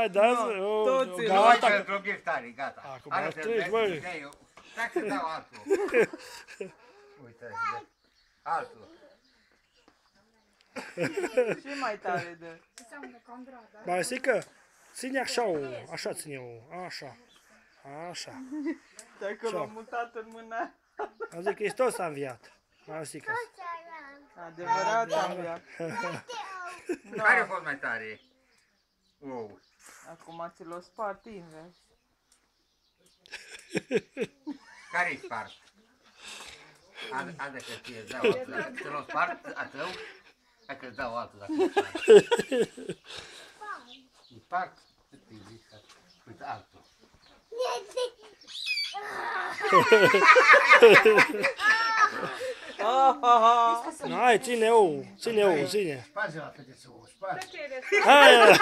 Hai, dați, Gata. gata. Pentru ghiftare, gata. Acum Hai mai să treci, băi. Stai să dau altul. Uite, altul. Și mai tare dă. Marisică, ține așa ține-o, așa. Așa. Dacă l-am mutat în mâna. Adică Hristos a înviat. Marisică. Adevărat am vrea. Care a fost mai tare? Wow. Acum ți l-o spart invers. Care-i spart? Adă că ție îți dau altul. Să-l spart a tău? Hai că îți dau altul dacă îi spart. Îi spart? Uite altul. Hai, ține-o, ține-o, ține. Sparge la fete să o spargi. Hai,